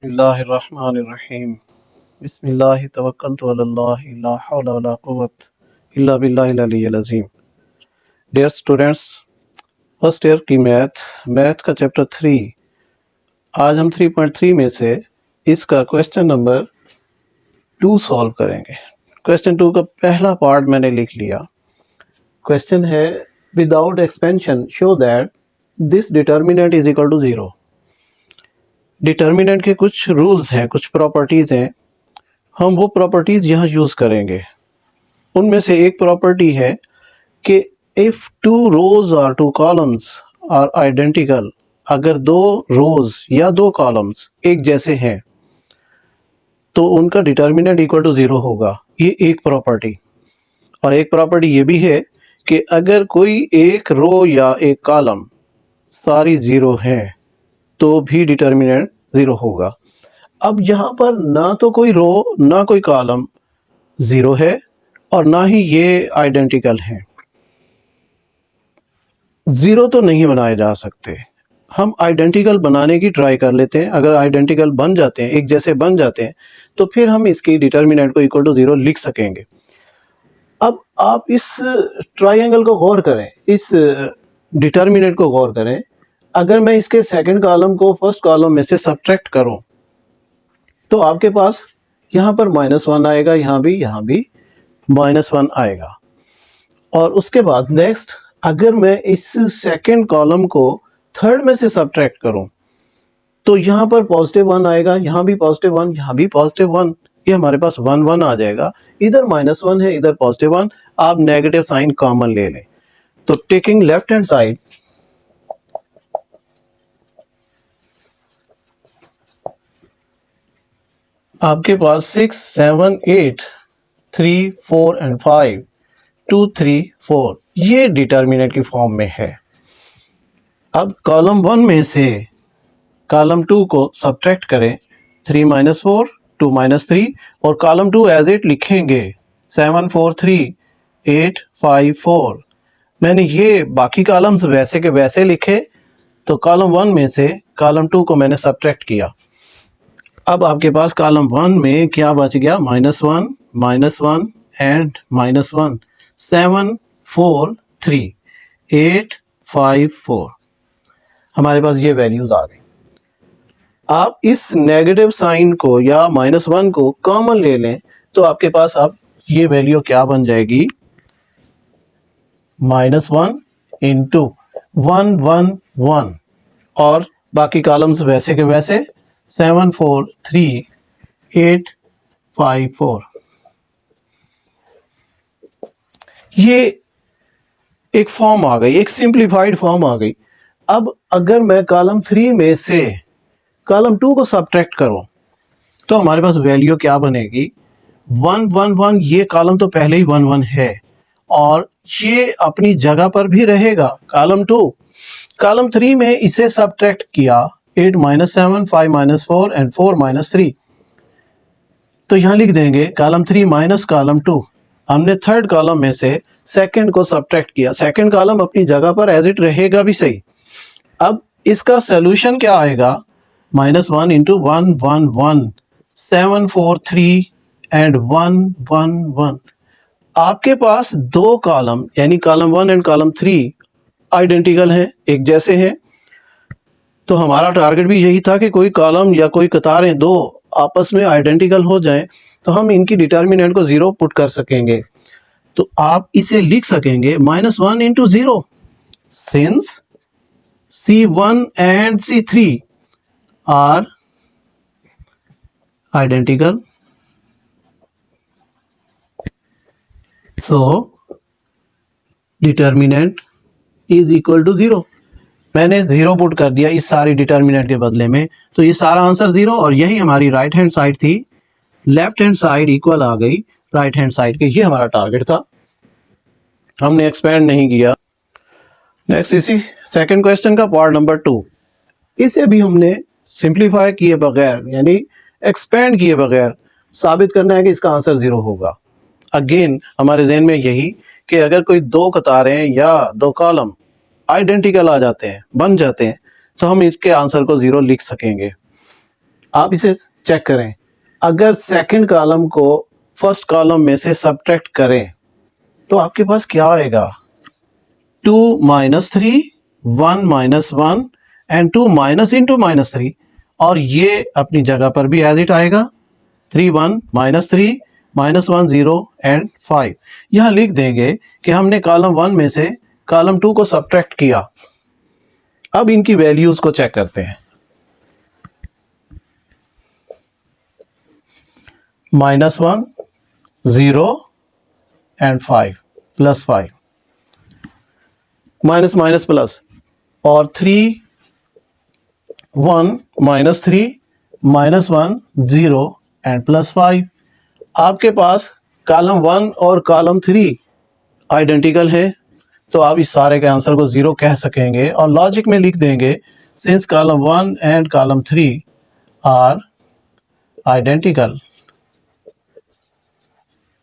बिस्मिल्लाहिर्रहमानिर्रहीम। बिस्मिल्लाहि तवक्कलतु अलल्लाहि ला हौला वला कुव्वता इल्ला बिल्लाहिल अलिय्यिल अज़ीम। डियर स्टूडेंट्स, फर्स्ट ईयर की मैथ का चैप्टर 3, आज हम 3.3 में से इसका क्वेश्चन नंबर 2 सॉल्व करेंगे। क्वेश्चन 2 का पहला पार्ट मैंने लिख लिया। क्वेश्चन है without expansion show that this determinant is equal to 0। Determinant के कुछ रूल्स हैं, कुछ प्रॉपर्टीज हैं, हम वो प्रॉपर्टीज यहाँ यूज करेंगे। उनमें से एक प्रॉपर्टी है कि इफ टू रोज और टू कॉलम्स आर आइडेंटिकल, अगर दो रोज या दो कॉलम्स एक जैसे हैं तो उनका डिटर्मिनेंट इक्वल टू 0 होगा। ये एक प्रॉपर्टी। और एक प्रॉपर्टी ये भी है कि अगर कोई एक रो या एक कॉलम सारी 0 है तो भी डिटर्मिनेंट 0 होगा। अब यहाँ पर ना तो कोई रो ना कोई कॉलम 0 है और ना ही ये आइडेंटिकल हैं। 0 तो नहीं बनाए जा सकते। हम आइडेंटिकल बनाने की ट्राई कर लेते हैं। अगर आइडेंटिकल बन जाते हैं, एक जैसे बन जाते हैं, तो फिर हम इसकी डिटर्मिनेंट को इक्वल टू 0 लिख सकेंगे। अब आप इस ट्राइंगल को गौर करें, इस डिटर्मिनेंट को गौर करें। अगर मैं इसके सेकंड कॉलम को फर्स्ट कॉलम में से सब्ट्रैक्ट करूं तो आपके पास यहाँ पर -1 आएगा, यहाँ भी -1 आएगा। और उसके बाद नेक्स्ट, अगर मैं इस सेकंड कॉलम को थर्ड में से सब्ट्रैक्ट करूं तो यहाँ पर +1 आएगा, यहाँ भी +1, यहाँ भी +1। ये हमारे पास 1 1 आ जाएगा। इधर -1 है, इधर +1। आप नेगेटिव साइन कॉमन ले लें। तो टेकिंग लेफ्ट हैंड साइड, आपके पास 6 7 8 3 4 एंड 5 2 3 4 ये डिटर्मिनेंट की फॉर्म में है। अब कॉलम 1 में से कॉलम 2 को सब्ट्रैक्ट करें, 3 - 4 2 - 3, और कॉलम 2 एज इट लिखेंगे 7 4 3 8 5 4। मैंने ये बाकी कॉलम्स वैसे के वैसे लिखे, तो कॉलम 1 में से कॉलम 2 को मैंने सब्ट्रैक्ट किया। अब आपके पास कॉलम 1 में क्या बच गया? -1 एंड -1, 7 4 3 8 5 4। हमारे पास ये वैल्यूज आ गई। आप इस नेगेटिव साइन को या -1 को कॉमन ले लें तो आपके पास अब ये वैल्यू क्या बन जाएगी? -1 इंटू 1 1 1, और बाकी कॉलम्स वैसे के वैसे 7 4 3 8 5 4। ये एक फॉर्म आ गई, एक सिंप्लीफाइड फॉर्म आ गई। अब अगर मैं कॉलम 3 में से कॉलम 2 को सब्ट्रैक्ट करूं तो हमारे पास वैल्यू क्या बनेगी? 1 1 1। ये कॉलम तो पहले ही 1 1 है और ये अपनी जगह पर भी रहेगा। कॉलम 2, कॉलम 3 में इसे सब्ट्रैक्ट किया, 8 - 7 5 - 4 एंड 4 - 3। तो यहां लिख देंगे कॉलम 3 माइनस कॉलम 2। हमने थर्ड कॉलम में से सेकंड को सब्ट्रैक्ट किया, सेकंड कॉलम अपनी जगह पर एज इट रहेगा भी सही। अब इसका सोल्यूशन क्या आएगा? -1 इंटू 1 1 1, 7 4 3 एंड 1 1 1। आपके पास दो कॉलम यानी कॉलम 1 एंड कॉलम 3 आइडेंटिकल हैं, एक जैसे हैं। तो हमारा टारगेट भी यही था कि कोई कॉलम या कोई कतारें दो आपस में आइडेंटिकल हो जाएं तो हम इनकी डिटर्मिनेंट को 0 पुट कर सकेंगे। तो आप इसे लिख सकेंगे -1 into 0, since C1 and C3 are identical, so determinant is equal to 0। मैंने 0 पुट कर दिया इस सारी डिटर्मिनेंट के बदले में, तो ये सारा आंसर 0, और यही हमारी राइट हैंड साइड थी। लेफ्ट हैंड साइड इक्वल आ गई राइट हैंड साइड के। ये हमारा टारगेट था, हमने एक्सपेंड नहीं किया। नेक्स्ट, इसी सेकंड क्वेश्चन का पार्ट नंबर 2, इसे भी हमने सिंप्लीफाई किए बगैर यानी एक्सपेंड किए बगैर साबित करना है कि इसका आंसर 0 होगा। अगेन हमारे ज़हन में यही कि अगर कोई दो कतारें या दो कॉलम आइडेंटिकल आ जाते हैं, बन जाते हैं, तो हम इसके आंसर को 0 लिख सकेंगे। आप इसे चेक करें, अगर सेकंड कॉलम को फर्स्ट कॉलम में से सब्ट्रैक्ट करें तो आपके पास क्या आएगा, 2 minus 3, 1 minus 1 and 2 minus into minus 3, और ये अपनी जगह पर भी एज इट आएगा, 3 1 माइनस 3 माइनस 1 0 एंड 5। यहां लिख देंगे कि हमने कॉलम 1 में से कॉलम 2 को सब्ट्रैक्ट किया। अब इनकी वैल्यूज को चेक करते हैं। -1 0 and 5 plus 5, minus minus plus, और 3 1 माइनस 3 माइनस 1 0 एंड प्लस 5। आपके पास कॉलम 1 और कॉलम 3 आइडेंटिकल है, तो आप इस सारे के आंसर को 0 कह सकेंगे और लॉजिक में लिख देंगे, since column 1 and column 3 are identical,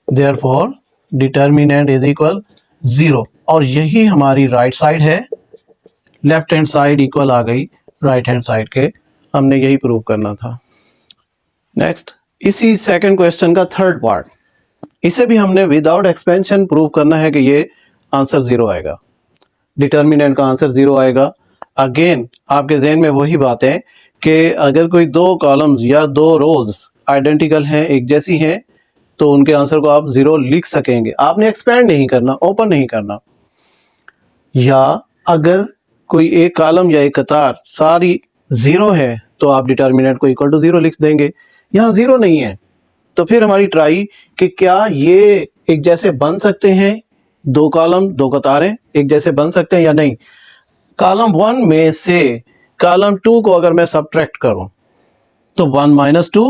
therefore determinant is equal 0। और यही हमारी राइट साइड है, लेफ्ट हैंड साइड इक्वल आ गई राइट हैंड साइड के, हमने यही प्रूव करना था। नेक्स्ट, इसी सेकंड क्वेश्चन का थर्ड पार्ट, इसे भी हमने विदाउट एक्सपेंशन प्रूव करना है कि ये आंसर 0 आएगा, डिटर्मिनेंट का आंसर 0 आएगा। अगेन आपके जहन में वही बात है कि अगर कोई दो कॉलम्स या दो रोज आइडेंटिकल हैं, एक जैसी हैं, तो उनके आंसर को आप 0 लिख सकेंगे। आपने एक्सपेंड नहीं करना, ओपन नहीं करना। या अगर कोई एक कॉलम या एक कतार सारी 0 है तो आप डिटर्मिनेंट को इक्वल टू 0 लिख देंगे। यहाँ 0 नहीं है, तो फिर हमारी ट्राई कि क्या ये एक जैसे बन सकते हैं, दो कॉलम दो कतारें एक जैसे बन सकते हैं या नहीं। कॉलम 1 में से कॉलम 2 को अगर मैं सब्ट्रैक्ट करूं तो 1 माइनस 2,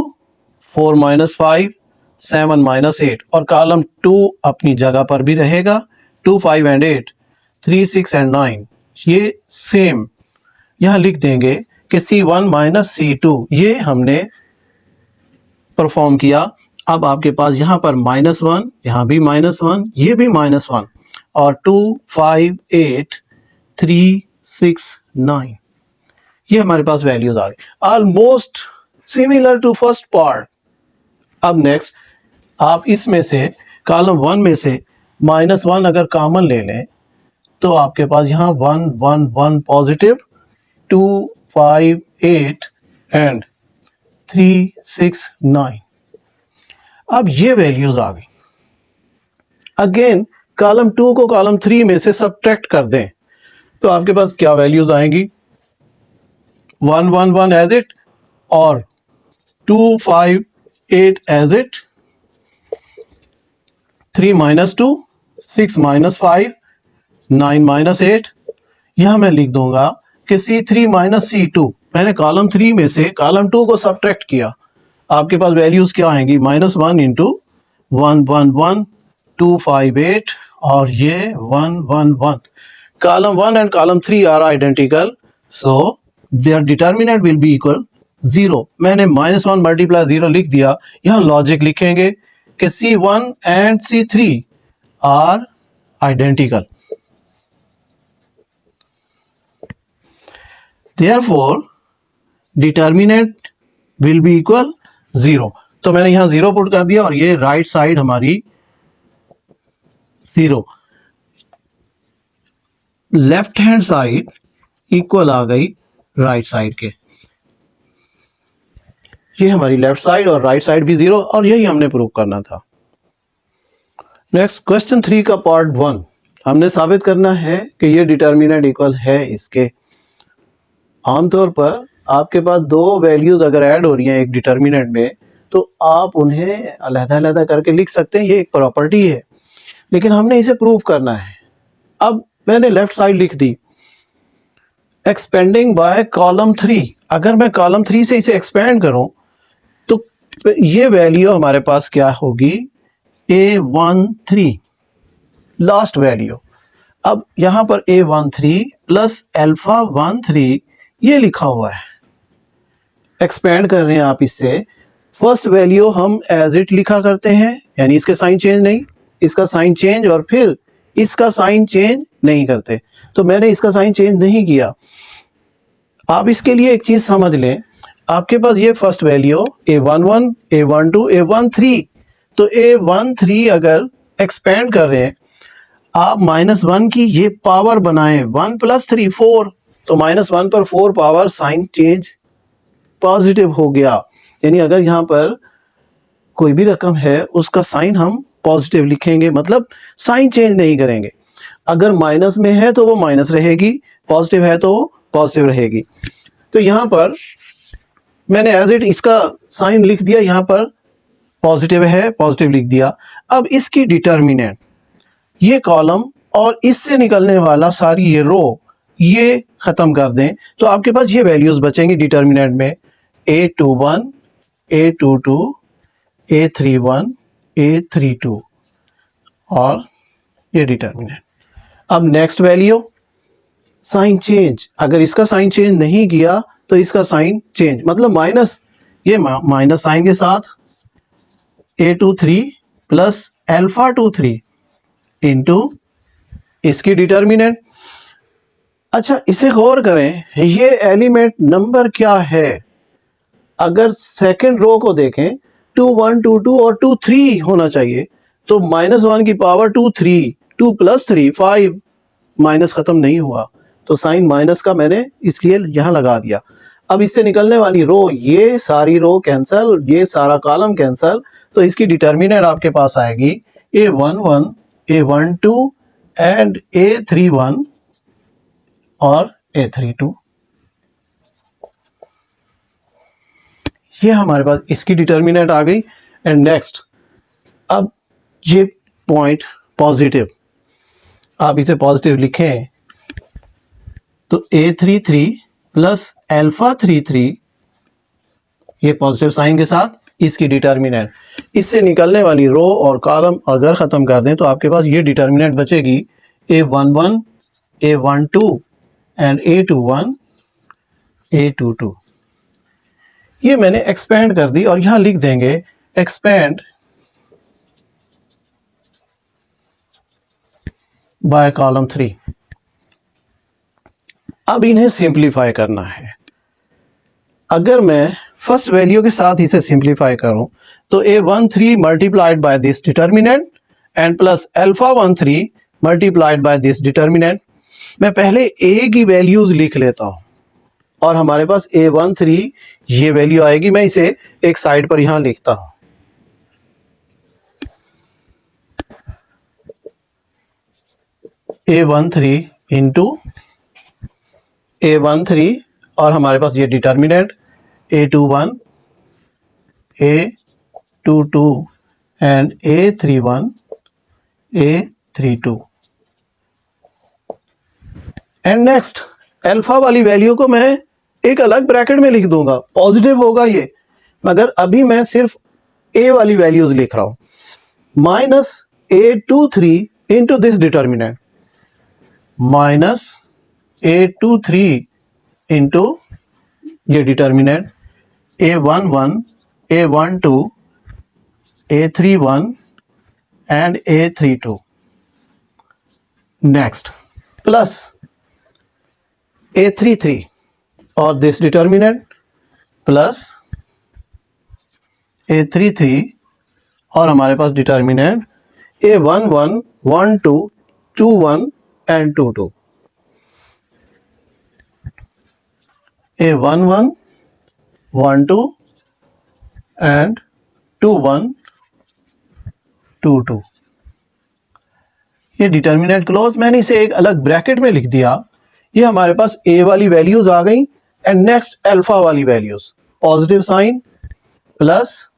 4 माइनस 5, 7 माइनस 8, और कॉलम 2 अपनी जगह पर भी रहेगा, 2 5 एंड 8, 3 6 एंड 9, ये सेम यहां लिख देंगे कि C1 माइनस C2, ये हमने परफॉर्म किया। अब आपके पास यहां पर -1, यहां भी -1, ये भी -1, और 2 5 8 3 6 9, ये हमारे पास वैल्यूज आ गई, almost similar to first part. अब नेक्स्ट, आप इसमें से कॉलम 1 में से -1 अगर कॉमन ले लें तो आपके पास यहाँ 1 1 1 पॉजिटिव, 2 5 8 एंड 3 6 9। अब ये वैल्यूज आ गई। अगेन कॉलम 2 को कॉलम 3 में से सब्ट्रैक्ट कर दें तो आपके पास क्या वैल्यूज आएंगी, 1 1 1 एज इट, और 2 5 8 as it, 3 minus 2, 6 minus 5, 9 minus 8। यहां मैं लिख दूंगा कि C3 माइनस C2, मैंने कॉलम 3 में से कॉलम 2 को सब्ट्रैक्ट किया। आपके पास वैल्यूज क्या आएंगी, -1 इंटू 1 1 1, 2 5 8, और ये 1 1 1। Column 1 and column 3 are identical, so there determinant will be equal 0। मैंने -1 मल्टीप्लाई 0 लिख दिया। यहां लॉजिक लिखेंगे कि C1 and C3 are identical, therefore determinant will be equal 0। तो मैंने यहां 0 पुट कर दिया और ये राइट साइड हमारी 0, लेफ्ट हैंड साइड इक्वल आ गई राइट साइड के। ये हमारी लेफ्ट साइड और राइट साइड भी 0, और यही हमने प्रूव करना था। नेक्स्ट, क्वेश्चन 3 का पार्ट 1, हमने साबित करना है कि ये डिटर्मिनेंट इक्वल है इसके। आमतौर पर आपके पास दो वैल्यूज अगर ऐड हो रही हैं एक डिटर्मिनेंट में, तो आप उन्हें अलग-अलग करके लिख सकते हैं, ये एक प्रॉपर्टी है, लेकिन हमने इसे प्रूव करना है। अब मैंने लेफ्ट साइड लिख दी, एक्सपेंडिंग बाय कॉलम 3। अगर मैं कॉलम 3 से इसे एक्सपेंड करूं तो ये वैल्यू हमारे पास क्या होगी, A13, लास्ट वैल्यू। अब यहां पर A13 प्लस अल्फा 13 ये लिखा हुआ है, एक्सपेंड कर रहे हैं आप इससे। फर्स्ट वैल्यू हम एज इट लिखा करते हैं, यानी इसके साइन चेंज नहीं, इसका साइन चेंज, और फिर इसका साइन चेंज नहीं करते। तो मैंने इसका साइन चेंज नहीं किया। आप इसके लिए एक चीज समझ लें, आपके पास ये first value A11, A12, A13, तो A13 अगर एक्सपेंड कर रहे हैं, आप -1 की ये पावर बनाएं, 1 + 3 4, तो -1 पर 4 पावर साइन चेंज पॉजिटिव हो गया। यानी अगर यहाँ पर कोई भी रकम है उसका साइन हम पॉजिटिव लिखेंगे, मतलब साइन चेंज नहीं करेंगे। अगर माइनस में है तो वो माइनस रहेगी, पॉजिटिव है तो वो पॉजिटिव रहेगी। तो यहाँ पर मैंने एज इट इसका साइन लिख दिया, यहाँ पर पॉजिटिव है, पॉजिटिव लिख दिया। अब इसकी डिटर्मिनेंट, ये कॉलम और इससे निकलने वाला सारी ये रो, ये खत्म कर दें तो आपके पास ये वैल्यूज बचेंगी डिटर्मिनेंट में, A21, A22, A31, A32 और ये डिटर्मिनेंट। अब नेक्स्ट वैल्यू साइन चेंज, अगर इसका साइन चेंज नहीं किया तो इसका साइन चेंज, मतलब माइनस, ये माइनस साइन के साथ A23 प्लस α23 इंटू इसकी डिटर्मिनेंट। अच्छा, इसे गौर करें, ये एलिमेंट नंबर क्या है? अगर सेकंड रो को देखें, 2 1 2 2 और 2 3 होना चाहिए, तो -1 की पावर 2 3, 2 + 3 5, माइनस खत्म नहीं हुआ, तो साइन माइनस का मैंने इसलिए यहां लगा दिया। अब इससे निकलने वाली रो, ये सारी रो कैंसल, ये सारा कॉलम कैंसल, तो इसकी डिटर्मिनेंट आपके पास आएगी A11, A12 एंड A31 और A32। ये हमारे पास इसकी डिटर्मिनेंट आ गई। एंड नेक्स्ट, अब ये पॉइंट पॉजिटिव, आप इसे पॉजिटिव लिखें तो A33 प्लस α33, ये पॉजिटिव साइन के साथ इसकी डिटर्मिनेंट, इससे निकलने वाली रो और कॉलम अगर खत्म कर दें तो आपके पास ये डिटर्मिनेंट बचेगी A11, A12 and A21, A22। ये मैंने एक्सपेंड कर दी और यहां लिख देंगे एक्सपेंड बाय कॉलम 3। अब इन्हें सिंप्लीफाई करना है। अगर मैं फर्स्ट वैल्यू के साथ इसे सिंप्लीफाई करूं तो A13 multiplied by this determinant and plus α13 multiplied by this determinant. मैं पहले A की वैल्यूज लिख लेता हूं और हमारे पास A13 ये वैल्यू आएगी, मैं इसे एक साइड पर यहां लिखता हूं। A13 इंटू A13 और हमारे पास ये determinant A21, A22 and A31, A32। And next, alpha वाली वैल्यू को मैं एक अलग ब्रैकेट में लिख दूंगा, पॉजिटिव होगा ये, मगर अभी मैं सिर्फ A वाली वैल्यूज लिख रहा हूं। -A23 into this determinant, -A23 into ये determinant A11, A12, A31 and A32। Next, plus A33 और दिस डिटर्मिनेंट प्लस A33 और हमारे पास determinant A11, 12, 21 and 22। A11, 12 and 21, 22। ये डिटर्मिनेंट क्लोज, मैंने इसे एक अलग ब्रैकेट में लिख दिया। ये हमारे पास A वाली वैल्यूज आ गई एंड नेक्स्ट अल्फा वाली values, positive sign plus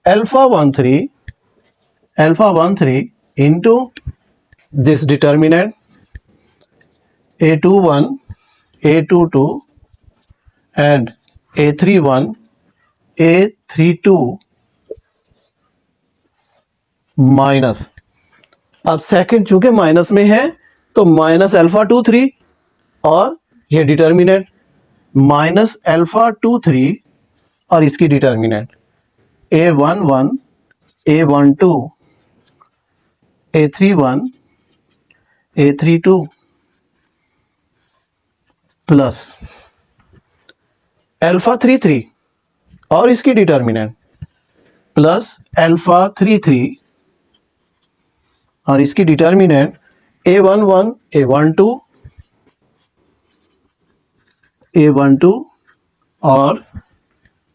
α13 into this determinant A21, A22 and A31, A32 minus, अब सेकंड चूंकि माइनस में है तो -α23 और ये डिटर्मिनेंट -α23 और इसकी determinant A11, A12, A31, A32 plus α33 और इसकी डिटर्मिनेंट प्लस अल्फा 33 और इसकी डिटर्मिनेंट A11 A12 A12 और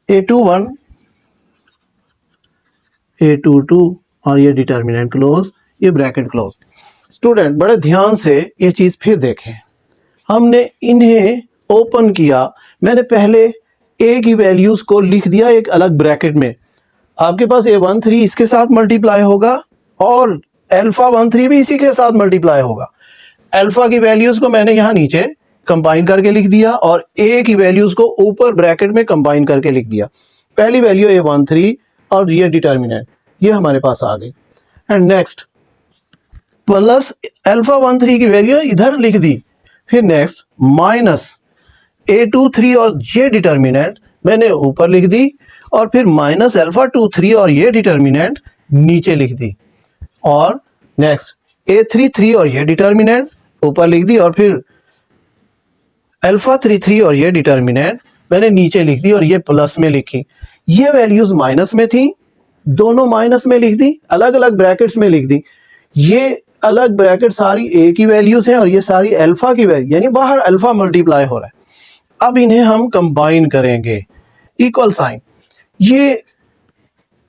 A21 A22 और ये डिटर्मिनेंट क्लोज, ये ब्रैकेट क्लोज। स्टूडेंट बड़े ध्यान से ये चीज फिर देखें, हमने इन्हें ओपन किया, मैंने पहले ए की वैल्यूज को लिख दिया एक अलग ब्रैकेट में। आपके पास A13 इसके साथ मल्टीप्लाई होगा और अल्फा 13 भी इसी के साथ मल्टीप्लाई होगा। अल्फा की वैल्यूज को मैंने यहाँ नीचे कंबाइन करके लिख दिया और ए की वैल्यूज को ऊपर ब्रैकेट में कंबाइन करके लिख दिया। पहली वैल्यू A13 और ये डिटर्मिनेंट ये हमारे पास आ गई। एंड नेक्स्ट प्लस अल्फा 13 की वैल्यू इधर लिख दी। फिर नेक्स्ट माइनस A23 और ये डिटर्मिनेंट मैंने ऊपर लिख दी और फिर माइनस अल्फा 23 और ये डिटर्मिनेंट नीचे लिख दी। और नेक्स्ट A33 और ये डिटर्मिनेंट ऊपर लिख दी और फिर अल्फा 33 और ये डिटर्मिनेंट मैंने नीचे लिख दी और ये प्लस में लिखी। ये वैल्यूज माइनस में थी, दोनों माइनस में लिख दी, अलग अलग ब्रैकेट्स में लिख दी। ये अलग ब्रैकेट सारी ए की वैल्यूज हैं और ये सारी अल्फा की वैल्यू, यानी बाहर अल्फा मल्टीप्लाई हो रहा है। अब इन्हें हम कंबाइन करेंगे, इक्वल साइन। ये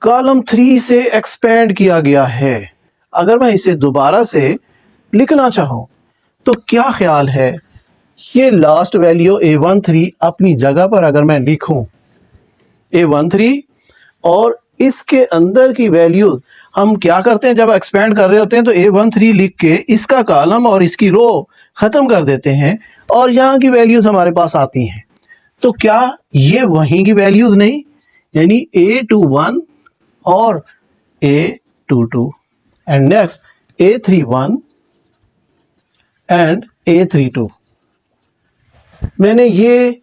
कॉलम 3 से एक्सपेंड किया गया है। अगर मैं इसे दोबारा से लिखना चाहूं तो क्या ख्याल है, ये लास्ट वैल्यू A13 अपनी जगह पर अगर मैं लिखूं A13 और इसके अंदर की वैल्यूज हम क्या करते हैं, जब एक्सपेंड कर रहे होते हैं तो A13 लिख के इसका कॉलम और इसकी रो खत्म कर देते हैं और यहाँ की वैल्यूज हमारे पास आती हैं। तो क्या ये वहीं की वैल्यूज नहीं, यानी A21 और A22 and next A31 and A32। मैंने ये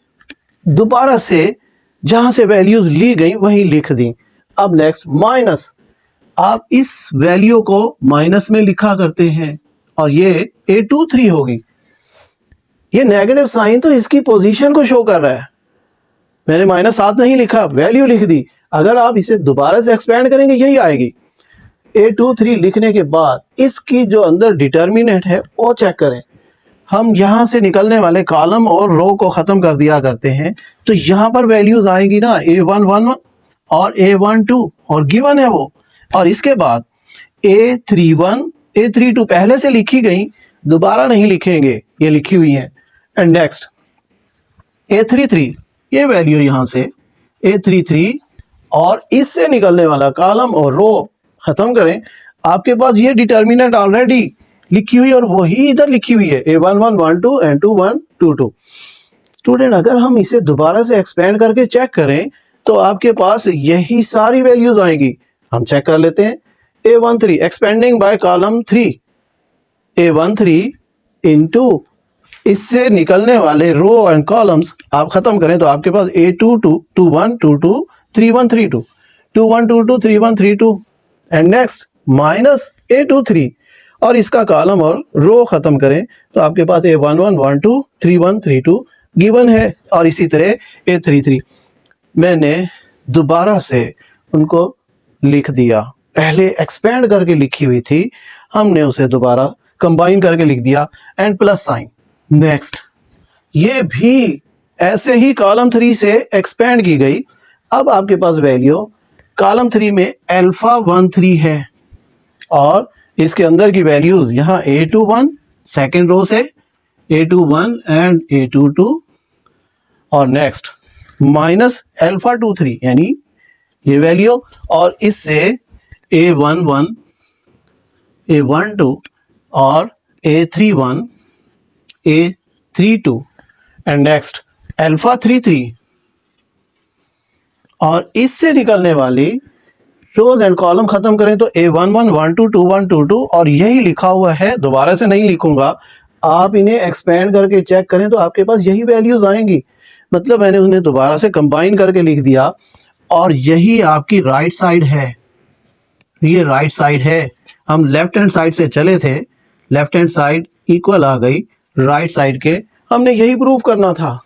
दोबारा से जहां से वैल्यूज ली गई वहीं लिख दी। अब नेक्स्ट माइनस, आप इस वैल्यू को माइनस में लिखा करते हैं और ये A23 होगी। ये नेगेटिव साइन तो इसकी पोजीशन को शो कर रहा है, मैंने -7 नहीं लिखा, वैल्यू लिख दी। अगर आप इसे दोबारा से एक्सपेंड करेंगे यही आएगी। A23 लिखने के बाद इसकी जो अंदर डिटर्मिनेंट है वो चेक करें। हम यहां से निकलने वाले कॉलम और रो को खत्म कर दिया करते हैं, तो यहां पर वैल्यूज आएंगी ना A11 और A12 और गिवन है वो। और इसके बाद A31 A32 पहले से लिखी गई, दोबारा नहीं लिखेंगे, ये लिखी हुई है। एंड नेक्स्ट A33, ये वैल्यू यहां से A33 और इससे निकलने वाला कॉलम और रो खत्म करें। आपके पास ये डिटर्मिनेंट ऑलरेडी लिखी हुई और वही इधर लिखी हुई है A11 12 एंड 21 22। स्टूडेंट अगर हम इसे दोबारा से एक्सपेंड करके चेक करें तो आपके पास यही सारी वैल्यूज आएगी। हम चेक कर लेते हैं। A13 expanding by column 3, A13 into इससे निकलने वाले रो एंड कॉलम्स आप खत्म करें तो आपके पास A22 21 22 31 32 21 22 31 32 and next minus A23 और इसका कॉलम और रो खत्म करें तो आपके पास A11 12 31 32 गिवन है और इसी तरह A33। मैंने दोबारा से उनको लिख दिया, पहले एक्सपेंड करके लिखी हुई थी, हमने उसे दोबारा कंबाइन करके लिख दिया एंड प्लस साइन। नेक्स्ट ये भी ऐसे ही कॉलम 3 से एक्सपेंड की गई। अब आपके पास वैल्यू कॉलम 3 में अल्फा 13 है और इसके अंदर की वैल्यूज यहाँ A21 सेकेंड रो से A21 एंड A22 और नेक्स्ट माइनस अल्फा 23 यानी ये वैल्यू और इससे A11 A12 और A31 A32 and next alpha 33 और इससे निकलने वाली रोज एंड कॉलम खत्म करें तो A11 12 21 22 और यही लिखा हुआ है, दोबारा से नहीं लिखूंगा। आप इन्हें एक्सपेंड करके चेक करें तो आपके पास यही वैल्यूज आएंगी। मतलब मैंने उन्हें दोबारा से कंबाइन करके लिख दिया और यही आपकी राइट साइड है, ये राइट साइड है। हम लेफ्ट हैंड साइड से चले थे, लेफ्ट हैंड साइड इक्वल आ गई राइट साइड के, हमने यही प्रूव करना था।